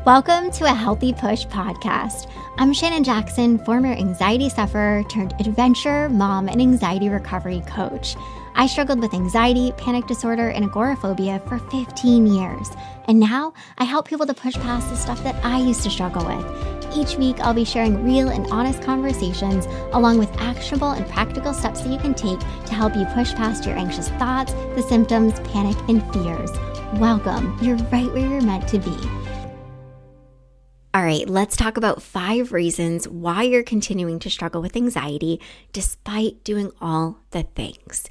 Welcome to a Healthy Push podcast. I'm Shannon Jackson, former anxiety sufferer turned adventure mom and anxiety recovery coach. I struggled with anxiety, panic disorder, and agoraphobia for 15 years. And now I help people to push past the stuff that I used to struggle with. Each week, I'll be sharing real and honest conversations along with actionable and practical steps that you can take to help you push past your anxious thoughts, the symptoms, panic, and fears. Welcome. You're right where you're meant to be. All right, let's talk about 5 reasons why you're continuing to struggle with anxiety despite doing all the things.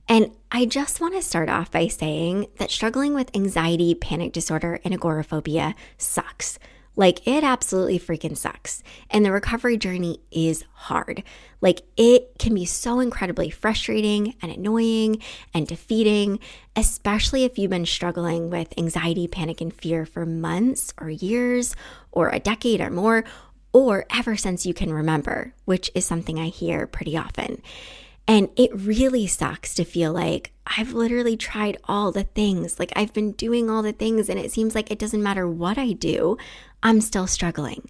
And I just want to start off by saying that struggling with anxiety, panic disorder, and agoraphobia sucks. Like, it absolutely freaking sucks. And the recovery journey is hard. Like, it can be so incredibly frustrating and annoying and defeating, especially if you've been struggling with anxiety, panic, and fear for months or years or a decade or more, or ever since you can remember, which is something I hear pretty often. And it really sucks to feel like I've literally tried all the things, like I've been doing all the things, and it seems like it doesn't matter what I do, I'm still struggling.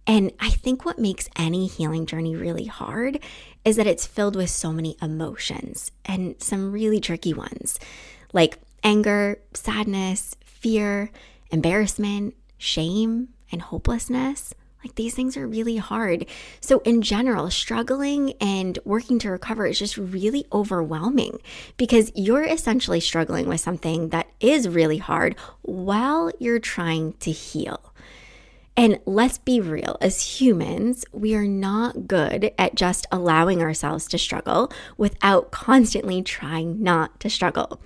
And I think what makes any healing journey really hard is that it's filled with so many emotions and some really tricky ones, like anger, sadness, fear, embarrassment, shame, and hopelessness. Like, these things are really hard. So in general, struggling and working to recover is just really overwhelming because you're essentially struggling with something that is really hard while you're trying to heal. And let's be real, as humans, we are not good at just allowing ourselves to struggle without constantly trying not to struggle.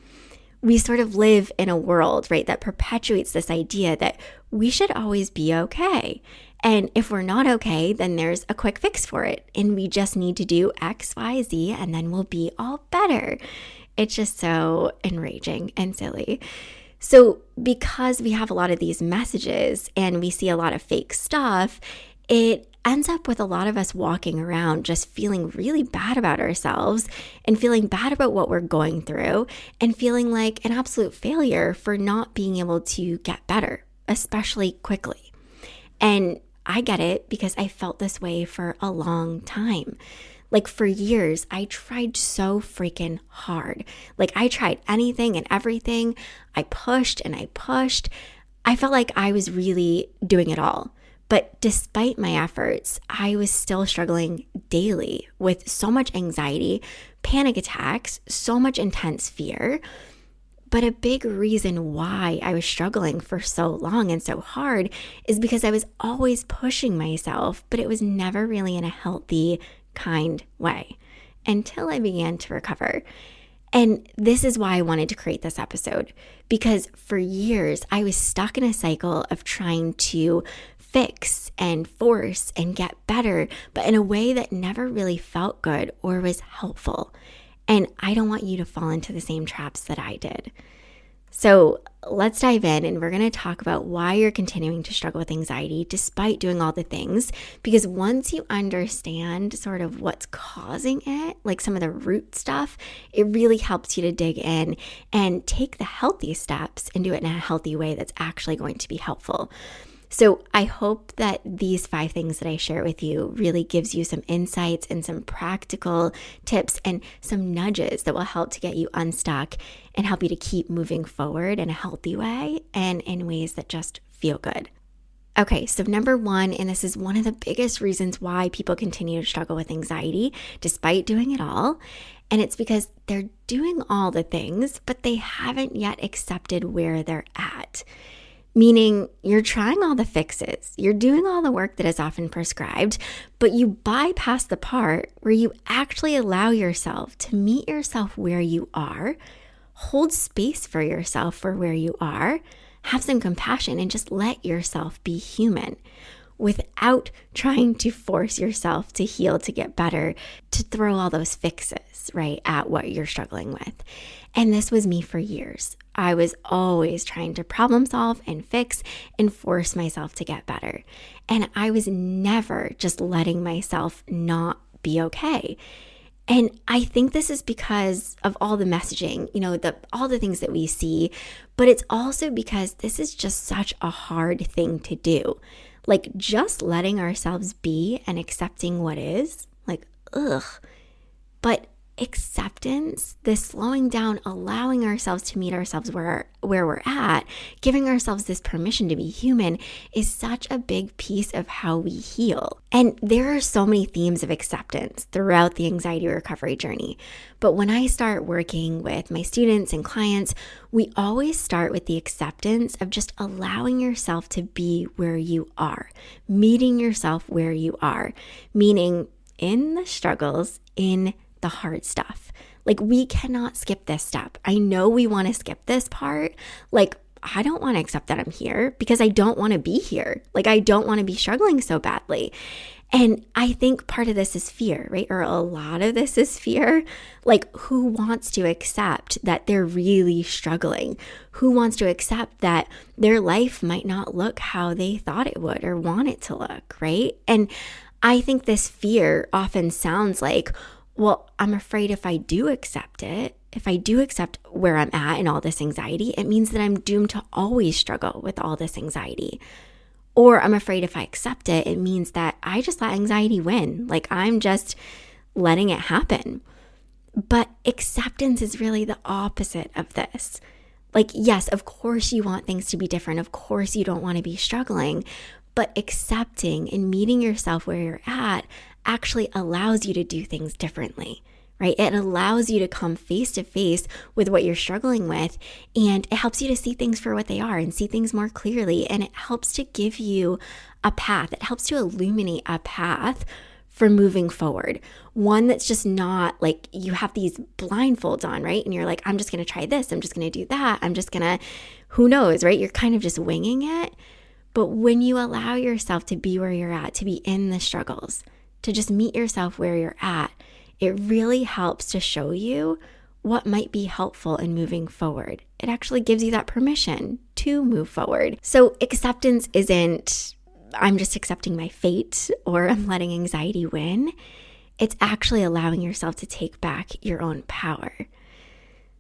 We sort of live in a world, right, that perpetuates this idea that we should always be okay. And if we're not okay, then there's a quick fix for it. And we just need to do X, Y, Z, and then we'll be all better. It's just so enraging and silly. So because we have a lot of these messages and we see a lot of fake stuff, it ends up with a lot of us walking around just feeling really bad about ourselves and feeling bad about what we're going through and feeling like an absolute failure for not being able to get better, especially quickly. And I get it because I felt this way for a long time. Like, for years, I tried so freaking hard. Like, I tried anything and everything. I pushed and I pushed. I felt like I was really doing it all. But despite my efforts, I was still struggling daily with so much anxiety, panic attacks, so much intense fear. But a big reason why I was struggling for so long and so hard is because I was always pushing myself, but it was never really in a healthy, kind way until I began to recover. And this is why I wanted to create this episode, because for years I was stuck in a cycle of trying to fix and force and get better, but in a way that never really felt good or was helpful. And I don't want you to fall into the same traps that I did. So let's dive in, and we're going to talk about why you're continuing to struggle with anxiety despite doing all the things. Because once you understand sort of what's causing it, like some of the root stuff, it really helps you to dig in and take the healthy steps and do it in a healthy way that's actually going to be helpful. So I hope that these 5 things that I share with you really gives you some insights and some practical tips and some nudges that will help to get you unstuck and help you to keep moving forward in a healthy way and in ways that just feel good. Okay, so number 1, and this is one of the biggest reasons why people continue to struggle with anxiety despite doing it all, and it's because they're doing all the things, but they haven't yet accepted where they're at. Meaning you're trying all the fixes, you're doing all the work that is often prescribed, but you bypass the part where you actually allow yourself to meet yourself where you are, hold space for yourself for where you are, have some compassion, and just let yourself be human without trying to force yourself to heal, to get better, to throw all those fixes, right, at what you're struggling with. And this was me for years. I was always trying to problem solve and fix and force myself to get better. And I was never just letting myself not be okay. And I think this is because of all the messaging, all the things that we see, but it's also because this is just such a hard thing to do. Like just letting ourselves be and accepting what is, like, ugh. But acceptance, this slowing down, allowing ourselves to meet ourselves where we're at, giving ourselves this permission to be human is such a big piece of how we heal. And there are so many themes of acceptance throughout the anxiety recovery journey. But when I start working with my students and clients, we always start with the acceptance of just allowing yourself to be where you are, meeting yourself where you are, meaning in the struggles, in the hard stuff. Like we cannot skip this step. I know we want to skip this part. Like I don't want to accept that I'm here because I don't want to be here. Like I don't want to be struggling so badly. And I think part of this is fear, right? Or a lot of this is fear. Like who wants to accept that they're really struggling? Who wants to accept that their life might not look how they thought it would or want it to look, right? And I think this fear often sounds like, well, I'm afraid if I do accept it, if I do accept where I'm at and all this anxiety, it means that I'm doomed to always struggle with all this anxiety. Or I'm afraid if I accept it, it means that I just let anxiety win. Like I'm just letting it happen. But acceptance is really the opposite of this. Like, yes, of course you want things to be different. Of course you don't want to be struggling. But accepting and meeting yourself where you're at actually allows you to do things differently, right? It allows you to come face to face with what you're struggling with, and it helps you to see things for what they are and see things more clearly. And it helps to give you a path. It helps to illuminate a path for moving forward. One that's just not like you have these blindfolds on, right? And you're like, I'm just going to try this. I'm just going to do that. I'm just going to, who knows, right? You're kind of just winging it. But when you allow yourself to be where you're at, to be in the struggles, to just meet yourself where you're at, it really helps to show you what might be helpful in moving forward. It actually gives you that permission to move forward. So acceptance isn't, I'm just accepting my fate or I'm letting anxiety win. It's actually allowing yourself to take back your own power.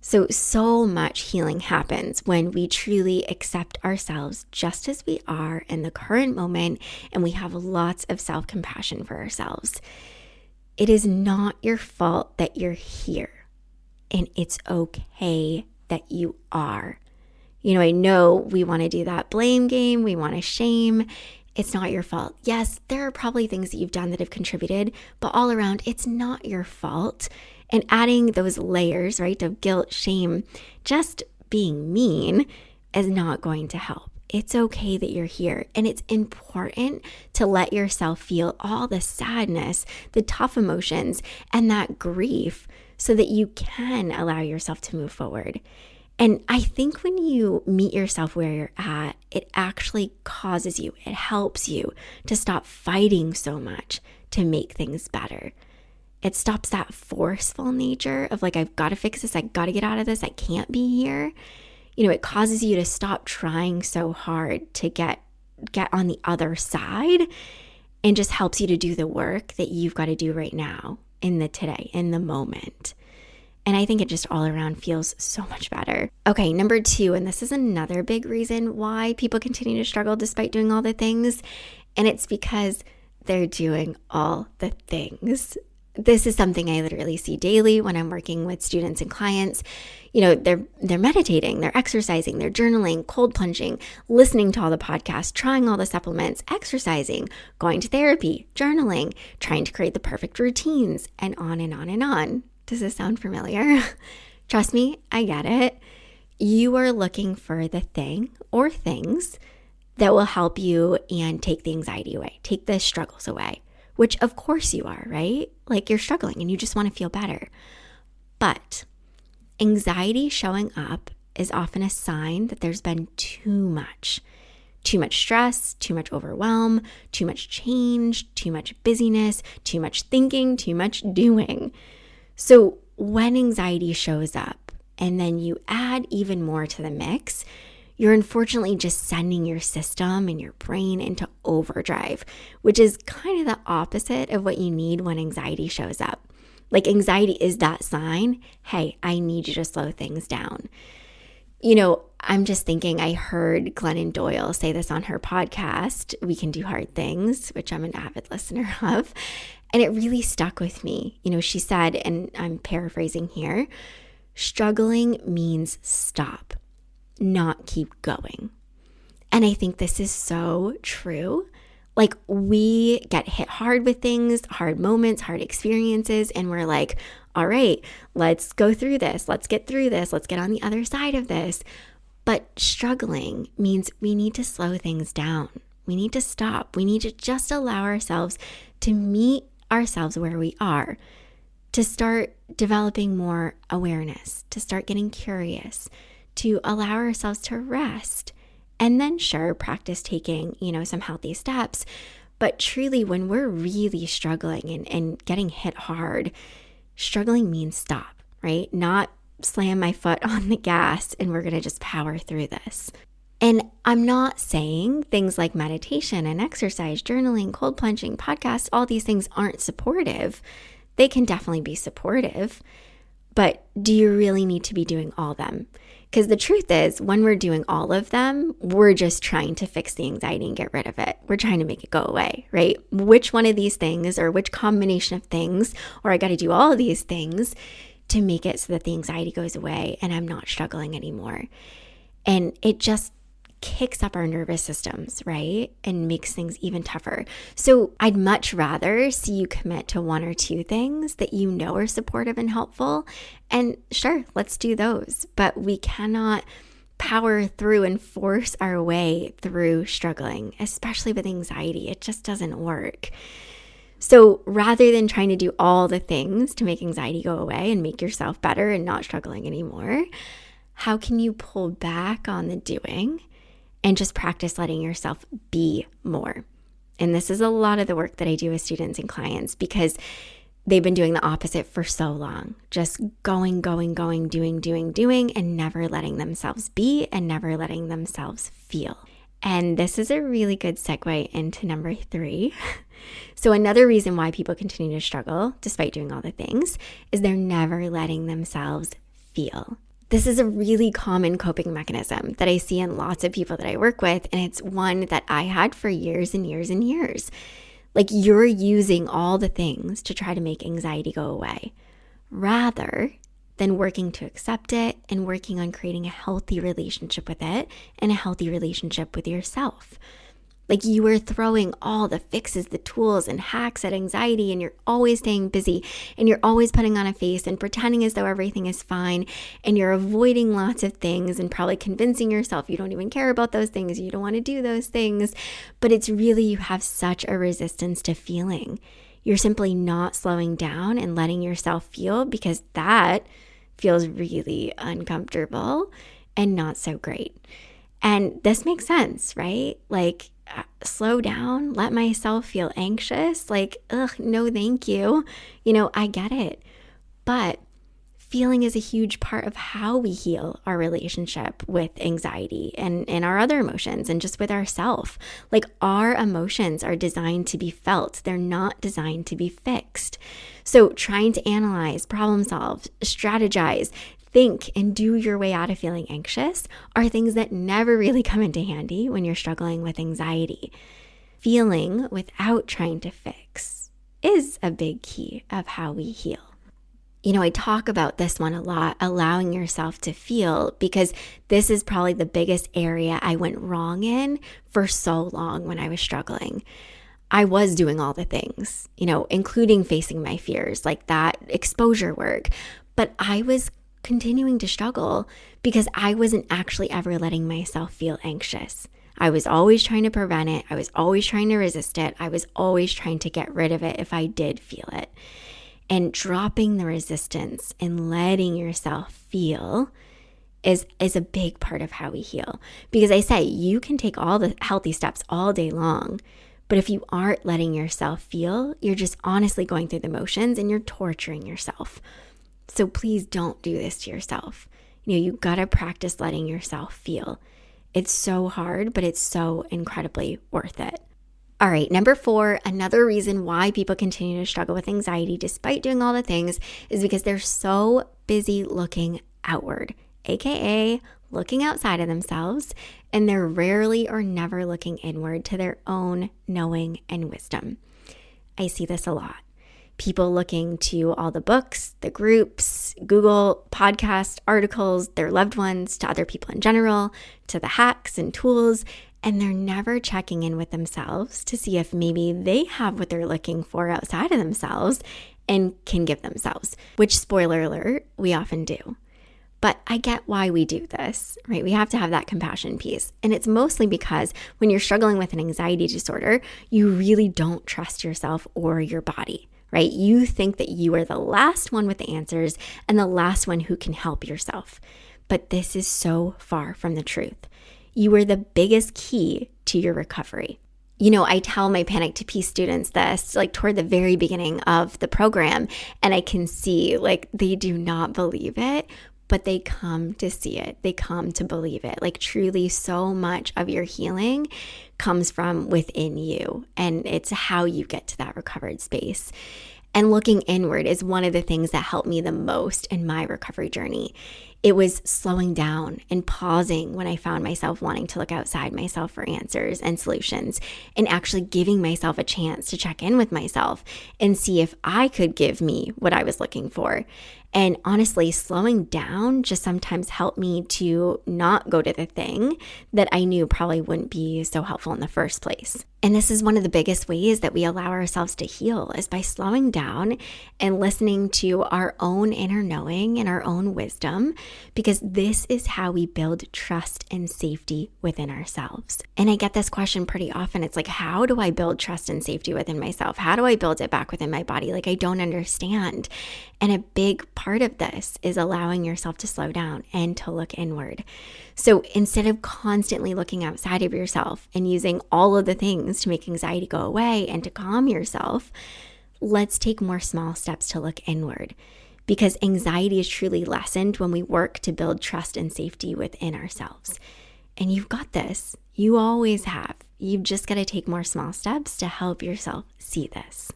So much healing happens when we truly accept ourselves just as we are in the current moment, and we have lots of self-compassion for ourselves. It is not your fault that you're here, and it's okay that you are. I know we want to do that blame game, we want to shame. It's not your fault. Yes, there are probably things that you've done that have contributed, but all around, it's not your fault. And adding those layers, right, of guilt, shame, just being mean is not going to help. It's okay that you're here. And it's important to let yourself feel all the sadness, the tough emotions, and that grief so that you can allow yourself to move forward. And I think when you meet yourself where you're at, it actually causes you, it helps you to stop fighting so much to make things better. It stops that forceful nature of like, I've got to fix this. I got to get out of this. I can't be here. It causes you to stop trying so hard to get on the other side, and just helps you to do the work that you've got to do right now in the today, in the moment. And I think it just all around feels so much better. Okay, number 2, and this is another big reason why people continue to struggle despite doing all the things. And it's because they're doing all the things. This is something I literally see daily when I'm working with students and clients. They're meditating, they're exercising, they're journaling, cold plunging, listening to all the podcasts, trying all the supplements, exercising, going to therapy, journaling, trying to create the perfect routines, and on and on and on. Does this sound familiar? Trust me, I get it. You are looking for the thing or things that will help you and take the anxiety away, take the struggles away. Which of course you are, right? Like you're struggling and you just want to feel better. But anxiety showing up is often a sign that there's been too much stress, too much overwhelm, too much change, too much busyness, too much thinking, too much doing. So when anxiety shows up and then you add even more to the mix, you're unfortunately just sending your system and your brain into overdrive, which is kind of the opposite of what you need when anxiety shows up. Like anxiety is that sign, hey, I need you to slow things down. I'm just thinking, I heard Glennon Doyle say this on her podcast, We Can Do Hard Things, which I'm an avid listener of. And it really stuck with me. She said, and I'm paraphrasing here, struggling means stop, not keep going. And I think this is so true. Like we get hit hard with things, hard moments, hard experiences, and we're like, all right, let's go through this. Let's get through this. Let's get on the other side of this. But struggling means we need to slow things down. We need to stop. We need to just allow ourselves to meet ourselves where we are, to start developing more awareness, to start getting curious, to allow ourselves to rest. And then sure, practice taking, some healthy steps. But truly, when we're really struggling and getting hit hard, struggling means stop, right? Not slam my foot on the gas and we're going to just power through this. And I'm not saying things like meditation and exercise, journaling, cold plunging, podcasts, all these things aren't supportive. They can definitely be supportive. But do you really need to be doing all of them? Because the truth is, when we're doing all of them, we're just trying to fix the anxiety and get rid of it. We're trying to make it go away, right? Which one of these things or which combination of things, or I got to do all of these things to make it so that the anxiety goes away and I'm not struggling anymore. And it just kicks up our nervous systems, right? And makes things even tougher. So I'd much rather see you commit to one or two things that you know are supportive and helpful. And sure, let's do those. But we cannot power through and force our way through struggling, especially with anxiety. It just doesn't work. So rather than trying to do all the things to make anxiety go away and make yourself better and not struggling anymore, how can you pull back on the doing and just practice letting yourself be more? And this is a lot of the work that I do with students and clients because they've been doing the opposite for so long. Just going, doing, and never letting themselves be and never letting themselves feel. And this is a really good segue into number 3. So another reason why people continue to struggle, despite doing all the things, is they're never letting themselves feel. This is a really common coping mechanism that I see in lots of people that I work with, and it's one that I had for years and years and years. Like you're using all the things to try to make anxiety go away, rather than working to accept it and working on creating a healthy relationship with it and a healthy relationship with yourself. Like you are throwing all the fixes, the tools and hacks at anxiety, and you're always staying busy and you're always putting on a face and pretending as though everything is fine, and you're avoiding lots of things and probably convincing yourself you don't even care about those things, you don't want to do those things. But it's really, you have such a resistance to feeling. You're simply not slowing down and letting yourself feel because that feels really uncomfortable and not so great. And this makes sense, right? Like, slow down, let myself feel anxious. Like, no, thank you. I get it. But feeling is a huge part of how we heal our relationship with anxiety and our other emotions and just with ourselves. Like our emotions are designed to be felt. They're not designed to be fixed. So trying to analyze, problem solve, strategize, think, and do your way out of feeling anxious are things that never really come into handy when you're struggling with anxiety. Feeling without trying to fix is a big key of how we heal. I talk about this one a lot, allowing yourself to feel, because this is probably the biggest area I went wrong in for so long when I was struggling. I was doing all the things, including facing my fears, like that exposure work, but I was continuing to struggle because I wasn't actually ever letting myself feel anxious. I was always trying to prevent it. I was always trying to resist it. I was always trying to get rid of it if I did feel it. And dropping the resistance and letting yourself feel is a big part of how we heal. Because I say you can take all the healthy steps all day long, but if you aren't letting yourself feel, you're just honestly going through the motions and you're torturing yourself. So please don't do this to yourself. You gotta practice letting yourself feel. It's so hard, but it's so incredibly worth it. All right, number 4, another reason why people continue to struggle with anxiety despite doing all the things is because they're so busy looking outward, aka looking outside of themselves, and they're rarely or never looking inward to their own knowing and wisdom. I see this a lot. People looking to all the books, the groups, Google, podcasts, articles, their loved ones, to other people in general, to the hacks and tools, and they're never checking in with themselves to see if maybe they have what they're looking for outside of themselves and can give themselves, which, spoiler alert, we often do. But I get why we do this, right? We have to have that compassion piece. And it's mostly because when you're struggling with an anxiety disorder, you really don't trust yourself or your body, right? You think that you are the last one with the answers and the last one who can help yourself. But this is so far from the truth. You are the biggest key to your recovery. You know, I tell my Panic to Peace students this like toward the very beginning of the program, and I can see like they do not believe it, but they come to see it. They come to believe it. Like truly so much of your healing comes from within you, and it's how you get to that recovered space. And looking inward is one of the things that helped me the most in my recovery journey. It was slowing down and pausing when I found myself wanting to look outside myself for answers and solutions, and actually giving myself a chance to check in with myself and see if I could give me what I was looking for. And honestly, slowing down just sometimes helped me to not go to the thing that I knew probably wouldn't be so helpful in the first place. And this is one of the biggest ways that we allow ourselves to heal, is by slowing down and listening to our own inner knowing and our own wisdom, because this is how we build trust and safety within ourselves. And I get this question pretty often. It's like, how do I build trust and safety within myself? How do I build it back within my body? Like, I don't understand. And a big part of this is allowing yourself to slow down and to look inward. So instead of constantly looking outside of yourself and using all of the things to make anxiety go away and to calm yourself, let's take more small steps to look inward, because anxiety is truly lessened when we work to build trust and safety within ourselves. And you've got this. You always have. You've just got to take more small steps to help yourself see this.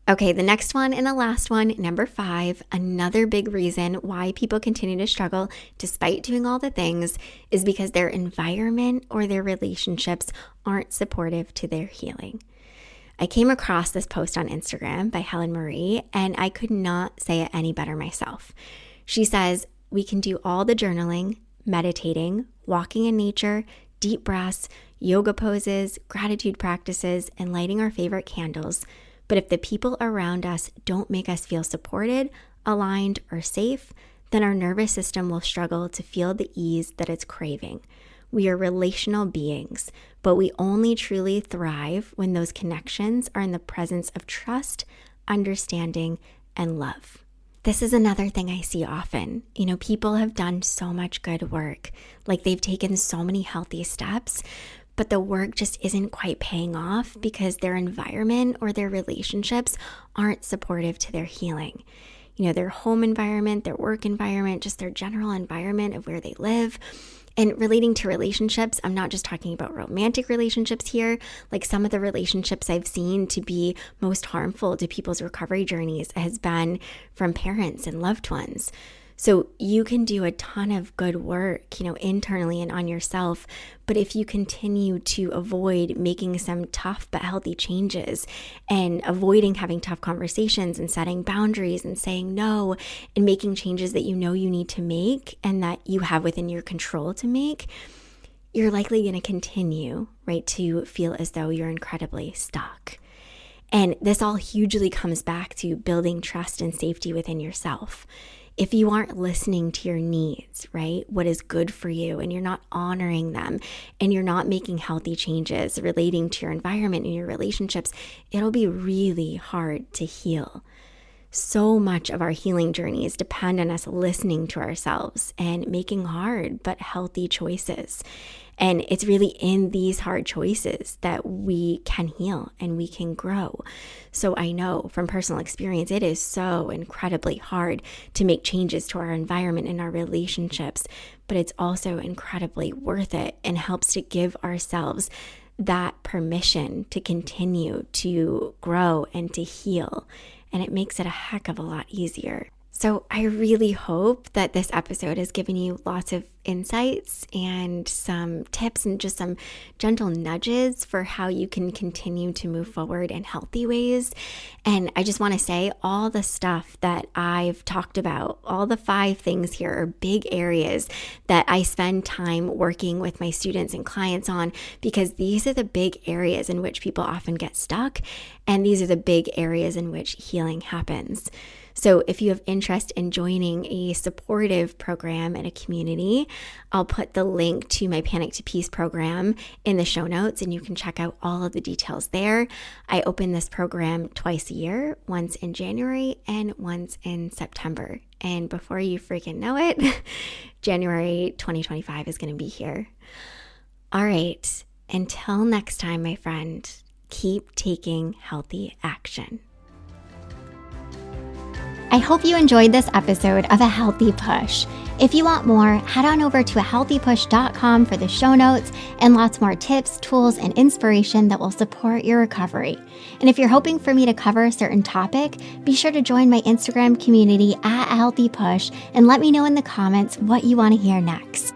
Okay, the next one and the last one, number 5, another big reason why people continue to struggle despite doing all the things is because their environment or their relationships aren't supportive to their healing. I came across this post on Instagram by Helen Marie, and I could not say it any better myself. She says, we can do all the journaling, meditating, walking in nature, deep breaths, yoga poses, gratitude practices, and lighting our favorite candles. But if the people around us don't make us feel supported, aligned, or safe, then our nervous system will struggle to feel the ease that it's craving. We are relational beings, but we only truly thrive when those connections are in the presence of trust, understanding, and love. This is another thing I see often. You know, people have done so much good work, like they've taken so many healthy steps, but the work just isn't quite paying off because their environment or their relationships aren't supportive to their healing. You know, their home environment, their work environment, just their general environment of where they live. And relating to relationships, I'm not just talking about romantic relationships here. Like, some of the relationships I've seen to be most harmful to people's recovery journeys has been from parents and loved ones. So you can do a ton of good work, you know, internally and on yourself. But if you continue to avoid making some tough but healthy changes and avoiding having tough conversations and setting boundaries and saying no and making changes that you know you need to make and that you have within your control to make, you're likely going to continue, right, to feel as though you're incredibly stuck. And this all hugely comes back to building trust and safety within yourself. If you aren't listening to your needs, right, what is good for you, and you're not honoring them, and you're not making healthy changes relating to your environment and your relationships, it'll be really hard to heal. So much of our healing journeys depend on us listening to ourselves and making hard but healthy choices. And it's really in these hard choices that we can heal and we can grow. So I know from personal experience, it is so incredibly hard to make changes to our environment and our relationships, but it's also incredibly worth it and helps to give ourselves that permission to continue to grow and to heal. And it makes it a heck of a lot easier. So I really hope that this episode has given you lots of insights and some tips and just some gentle nudges for how you can continue to move forward in healthy ways. And I just want to say all the stuff that I've talked about, all the 5 things here are big areas that I spend time working with my students and clients on, because these are the big areas in which people often get stuck. And these are the big areas in which healing happens. So if you have interest in joining a supportive program and a community, I'll put the link to my Panic to Peace program in the show notes, and you can check out all of the details there. I open this program twice a year, once in January and once in September. And before you freaking know it, January 2025 is going to be here. All right, until next time, my friend, keep taking healthy action. I hope you enjoyed this episode of A Healthy Push. If you want more, head on over to ahealthypush.com for the show notes and lots more tips, tools, and inspiration that will support your recovery. And if you're hoping for me to cover a certain topic, be sure to join my Instagram community at A Healthy Push and let me know in the comments what you want to hear next.